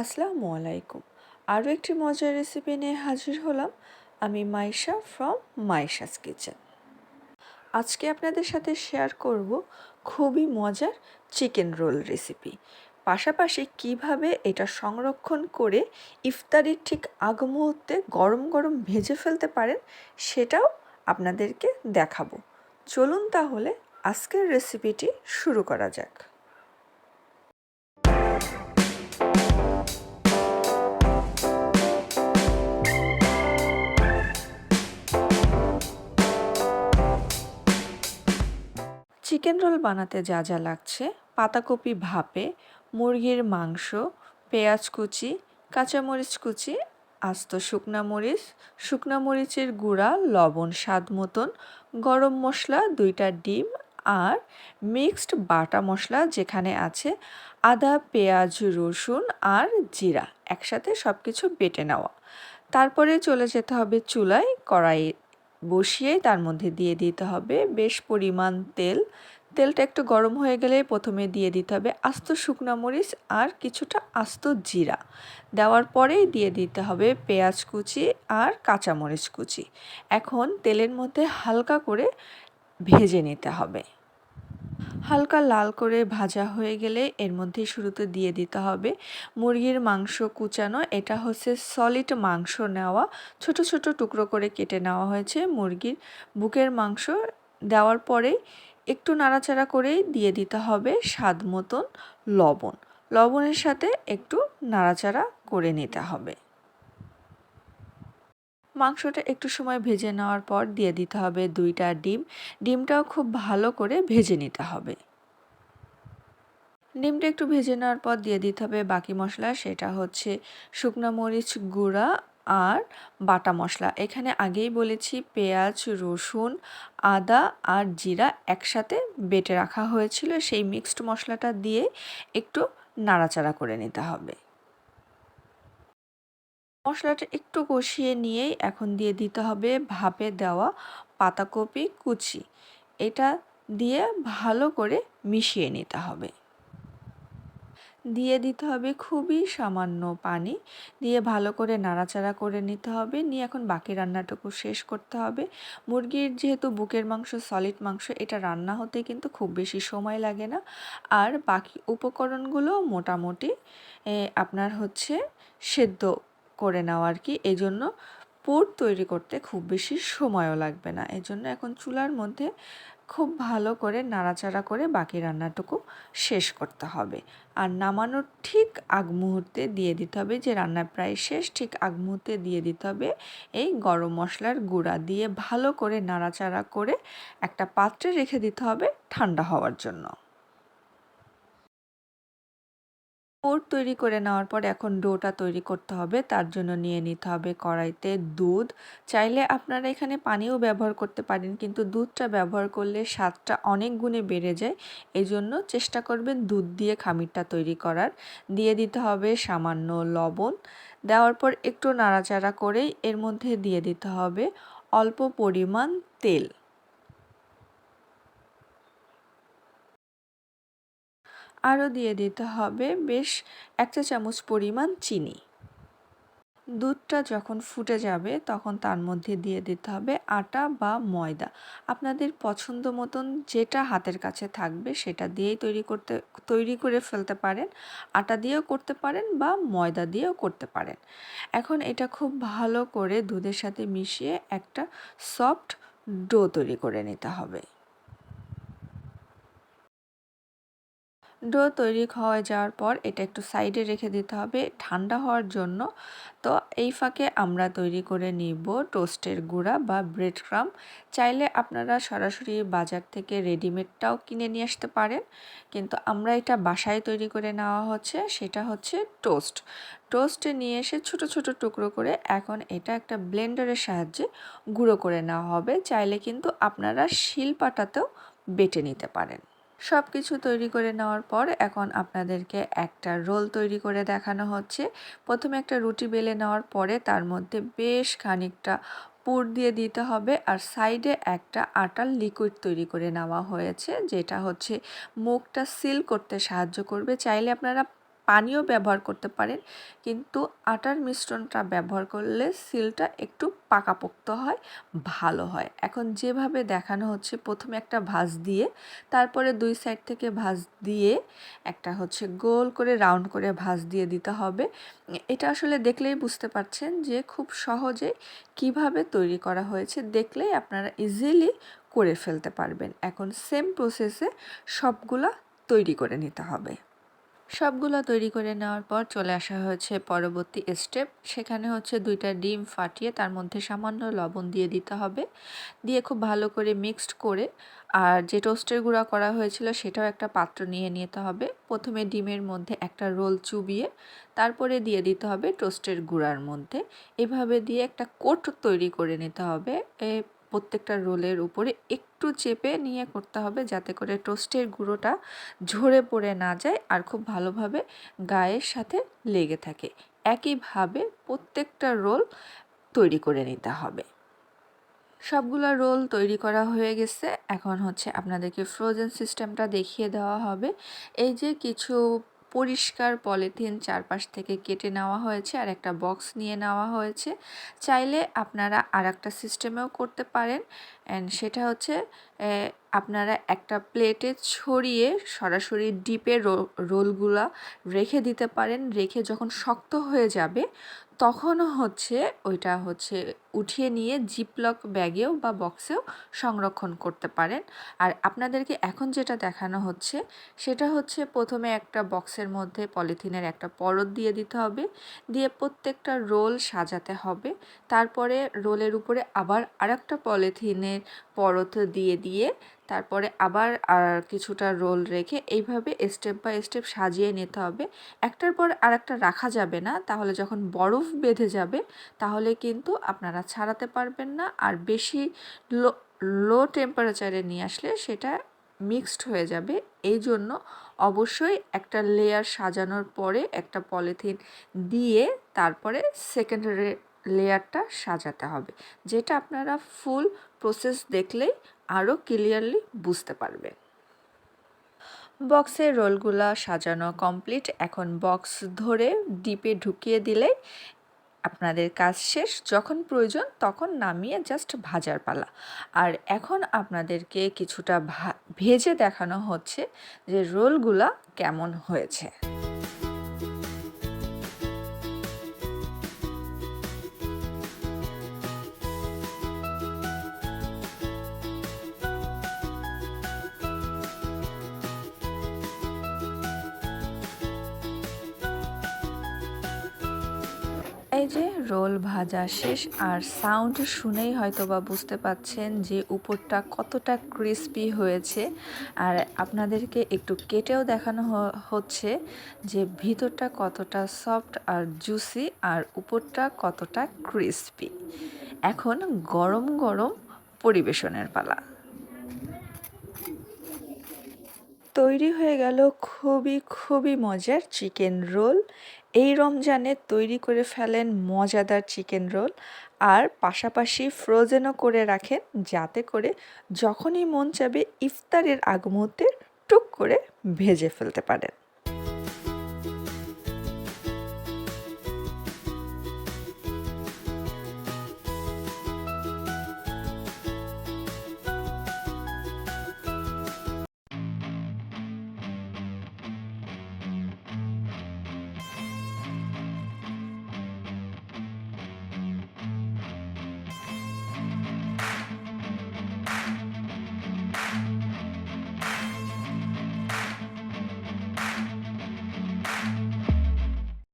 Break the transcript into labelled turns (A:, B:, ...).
A: আসসালামু আলাইকুম। আরও একটি মজার রেসিপি নিয়ে হাজির হলাম। আমি মাইশা ফ্রম মাইশাস কিচেন। আজকে আপনাদের সাথে শেয়ার করব খুবই মজার চিকেন রোল রেসিপি। পাশাপাশি কিভাবে এটা সংরক্ষণ করে ইফতারির ঠিক আগ মুহূর্তে গরম গরম ভেজে ফেলতে পারেন সেটাও আপনাদেরকে দেখাবো। চলুন তাহলে আজকের রেসিপিটি শুরু করা যাক। চিকেন রোল বানাতে যা যা লাগছে: পাতাকপি ভাপে, মুরগির মাংস, পেঁয়াজ কুচি, কাঁচামরিচ কুচি, আস্ত শুকনা মরিচের গুঁড়া, লবণ স্বাদ মতন, গরম মশলা, 2টা ডিম আর মিক্সড বাটা মশলা যেখানে আছে আদা, পেঁয়াজ, রসুন আর জিরা একসাথে সব কিছু বেটে নেওয়া। তারপরে চলে যেতে হবে চুলায়, কড়াই বসিয়ে তার মধ্যে দিয়ে দিতে হবে বেশ পরিমাণ তেল। তেলটা একটু গরম হয়ে গেলে প্রথমে দিয়ে দিতে হবে আস্ত শুকনো মরিচ আর কিছুটা আস্ত জিরা। দেওয়ার পরেই দিয়ে দিতে হবে পেঁয়াজ কুচি আর কাঁচামরিচ কুচি। এখন তেলের মধ্যে হালকা করে ভেজে নিতে হবে। হালকা লাল করে ভাজা হয়ে গেলে এর মধ্যে শুরুতে দিয়ে দিতে হবে মুরগির মাংস কুচানো। এটা হচ্ছে সলিড মাংস নেওয়া, ছোট ছোট টুকরো করে কেটে নেওয়া হয়েছে মুরগির বুকের মাংস। দেওয়ার পরে একটু নাড়াচাড়া করেই দিয়ে দিতে হবে স্বাদ মতন লবণ। লবণের সাথে একটু নাড়াচাড়া করে নিতে হবে। মাংসটা একটু সময় ভেজে নেওয়ার পর দিয়ে দিতে হবে 2টা ডিম। ডিমটাও খুব ভালো করে ভেজে নিতে হবে। ডিমটা একটু ভেজে নেওয়ার পর দিয়ে দিতে হবে বাকি মশলা, সেটা হচ্ছে শুকনো মরিচ গুঁড়া আর বাটা মশলা। এখানে আগেই বলেছি পেঁয়াজ, রসুন, আদা আর জিরা একসাথে বেটে রাখা হয়েছিল, সেই মিক্সড মশলাটা দিয়ে একটু নাড়াচাড়া করে নিতে হবে। মশলাটা একটু কষিয়ে নিয়েই এখন দিয়ে দিতে হবে ভাপে দেওয়া পাতাকপি কুচি। এটা দিয়ে ভালো করে মিশিয়ে নিতে হবে। দিয়ে দিতে হবে খুবই সামান্য পানি, দিয়ে ভালো করে নাড়াচাড়া করে নিতে হবে। নিয়ে এখন বাকি রান্নাটুকু শেষ করতে হবে। মুরগির যেহেতু বুকের মাংস সলিড মাংস, এটা রান্না হতে কিন্তু খুব বেশি সময় লাগে না। আর বাকি উপকরণগুলো মোটামুটি আপনার হচ্ছে সেদ্ধ করে নেওয়া আর কি। এই জন্য পুর তৈরি করতে খুব বেশি সময়ও লাগবে না। এই জন্য এখন চুলার মধ্যে খুব ভালো করে নাড়াচাড়া করে বাকি রান্নাটুকু শেষ করতে হবে। আর নামানোর ঠিক আগ মুহূর্তে দিয়ে দিতে হবে, যে রান্না প্রায় শেষ, ঠিক আগ মুহূর্তে দিয়ে দিতে হবে এই গরম মশলার গুঁড়া। দিয়ে ভালো করে নাড়াচাড়া করে একটা পাত্রে রেখে দিতে হবে ঠান্ডা হওয়ার জন্য। পুর তৈরি করে নেওয়ার পর এখন ডোটা তৈরি করতে হবে। তার জন্য নিয়ে নিতে হবে কড়াইতে দুধ। চাইলে আপনারা এখানে পানিও ব্যবহার করতে পারেন, কিন্তু দুধটা ব্যবহার করলে স্বাদটা অনেক গুণে বেড়ে যায়। এই জন্য চেষ্টা করবেন দুধ দিয়ে খামিরটা তৈরি করার। দিয়ে দিতে হবে সামান্য লবণ। দেওয়ার পর একটু নাড়াচাড়া করেই এর মধ্যে দিয়ে দিতে হবে অল্প পরিমাণ তেল। আরও দিয়ে দিতে হবে বেশ 1 চা চামচ পরিমাণ চিনি। দুধটা যখন ফুটে যাবে তখন তার মধ্যে দিয়ে দিতে হবে আটা বা ময়দা। আপনাদের পছন্দ মতন যেটা হাতের কাছে থাকবে সেটা দিয়েই তৈরি করে ফেলতে পারেন। আটা দিয়েও করতে পারেন বা ময়দা দিয়েও করতে পারেন। এখন এটা খুব ভালো করে দুধের সাথে মিশিয়ে একটা সফট ডো তৈরি করে নিতে হবে। ডো তৈরি হয়ে যাওয়ার পর এটা একটু সাইডে রেখে দিতে হবে ঠান্ডা হওয়ার জন্য। তো এই ফাঁকে আমরা তৈরি করে নিব টোস্টের গুঁড়া বা ব্রেড ক্রাম্ব। চাইলে আপনারা সরাসরি বাজার থেকে রেডিমেডটাও কিনে নিয়ে আসতে পারেন, কিন্তু আমরা এটা বাসায় তৈরি করে নেওয়া হচ্ছে। সেটা হচ্ছে টোস্টে নিয়ে এসে ছোট ছোট টুকরো করে এখন এটা একটা ব্লেন্ডারের সাহায্যে গুঁড়ো করে নেওয়া হবে। চাইলে কিন্তু আপনারা শিলপাটাতেও বেটে নিতে পারেন। সব কিছু তৈরি করে নেওয়ার পর এখন আপনাদেরকে একটা রোল তৈরি করে দেখানো হচ্ছে। প্রথমে একটা রুটি বেলে নেওয়ার পরে তার মধ্যে বেশ খানিকটা পুর দিয়ে দিতে হবে, আর সাইডে একটা আটার লিকুইড তৈরি করে নেওয়া হয়েছে, যেটা হচ্ছে মুখটা সিল করতে সাহায্য করবে। চাইলে আপনারা পানিও ব্যবহার করতে পারেন, কিন্তু আটার মিশ্রণটা ব্যবহার করলে সিলটা একটু পাকাপোক্ত হয়, ভালো হয়। এখন যেভাবে দেখানো হচ্ছে, প্রথমে একটা ভাঁজ দিয়ে তারপরে 2 সাইড থেকে ভাঁজ দিয়ে একটা গোল করে রাউন্ড করে ভাঁজ দিয়ে দিতে হবে। এটা আসলে দেখলেই বুঝতে পারছেন যে খুব সহজে কিভাবে তৈরি করা হয়েছে, দেখলেই আপনারা ইজিলি করে ফেলতে পারবেন। এখন সেম প্রসেসে সবগুলা তৈরি করে নিতে হবে। সবগুলো তৈরি করে নেওয়ার পর চলে আসা হয়েছে পরবর্তী স্টেপ। সেখানে 2টা ডিম ফাটিয়ে তার মধ্যে সামান্য লবণ দিয়ে দিতে হবে, দিয়ে খুব ভালো করে মিক্সড করে আর যে টোস্টের গুঁড়া করা হয়েছিল সেটাও একটা পাত্র নিয়ে নিতে হবে। প্রথমে ডিমের মধ্যে একটা রোল চুবিয়ে তারপরে দিয়ে দিতে হবে টোস্টের গুঁড়ার মধ্যে। এভাবে দিয়ে একটা কোট তৈরি করে নিতে হবে। প্রত্যেকটা রোলের উপরে একটু চেপে নিয়ে করতে হবে, যাতে করে টোস্টের গুঁড়োটা ঝরে পড়ে না যায় আর খুব ভালোভাবে গায়ের সাথে লেগে থাকে। একইভাবে প্রত্যেকটা রোল তৈরি করে নিতে হবে। সবগুলো রোল তৈরি করা হয়ে গেছে। এখন আপনাদেরকে ফ্রোজেন সিস্টেমটা দেখিয়ে দেওয়া হবে। এই যে কিছু পরিষ্কার পলিথিন চারপাশ থেকে কেটে নেওয়া হয়েছে আর একটা বক্স নিয়ে নেওয়া হয়েছে। চাইলে আপনারা আরেকটা সিস্টেমেও করতে পারেন, অ্যান্ড সেটা আপনারা একটা প্লেটে ছড়িয়ে সরাসরি ডিপে রোলগুলা রেখে দিতে পারেন। রেখে যখন শক্ত হয়ে যাবে তখন ওইটা উঠিয়ে নিয়ে জিপলক ব্যাগেও বা বক্সেও সংরক্ষণ করতে পারেন। আর আপনাদেরকে এখন যেটা দেখানো হচ্ছে সেটা প্রথমে একটা বক্সের মধ্যে পলিথিনের একটা পরত দিয়ে দিতে হবে, দিয়ে প্রত্যেকটা রোল সাজাতে হবে। তারপরে রোলের উপরে আবার আরেকটা পলিথিনের পরত দিয়ে তারপরে আবার আর কিছুটা রোল রেখে এইভাবে স্টেপ বাই স্টেপ সাজিয়ে নিতে হবে। একটার পর আরেকটা রাখা যাবে না, তাহলে যখন বরফ বেঁধে যাবে তাহলে কিন্তু আপনারা ছাড়াতে পারবেন না। আর বেশি লো টেম্পারেচারে নিয়ে আসলে সেটা মিক্সড হয়ে যাবে। এই জন্য অবশ্যই একটা লেয়ার সাজানোর পরে একটা পলিথিন দিয়ে তারপরে সেকেন্ড লেয়ারটা সাজাতে হবে, যেটা আপনারা ফুল প্রসেস দেখলেই আরও ক্লিয়ারলি বুঝতে পারবেন। বক্সের রোলগুলা সাজানো কমপ্লিট। এখন বক্স ধরে ডিপে ঢুকিয়ে দিলেই আপনাদের কাজ শেষ। যখন প্রয়োজন তখন নামিয়ে জাস্ট ভাজার পালা। আর এখন আপনাদেরকে কিছুটা ভেজে দেখানো হচ্ছে যে রোলগুলা কেমন হয়েছে। এই যে রোল ভাজা শেষ, আর সাউন্ড শুনেই হয়তোবা বুঝতে পাচ্ছেন যে উপরটা কতটা ক্রিস্পি হয়েছে। আর আপনাদেরকে একটু কেটেও দেখানো হচ্ছে যে ভিতরটা কতটা সফট আর জুসি আর উপরটা কতটা ক্রিস্পি। এখন গরম গরম পরিবেশনের পালা। তৈরি হয়ে গেল খুবই মজার চিকেন রোল। এই রমজানে তৈরি করে ফেলেন মজাদার চিকেন রোল, আর পাশাপাশি ফ্রোজেনও করে রাখেন, যাতে করে যখনই মন চাবে ইফতারের আগ মুহূর্তে টুক করে ভেজে ফেলতে পারেন।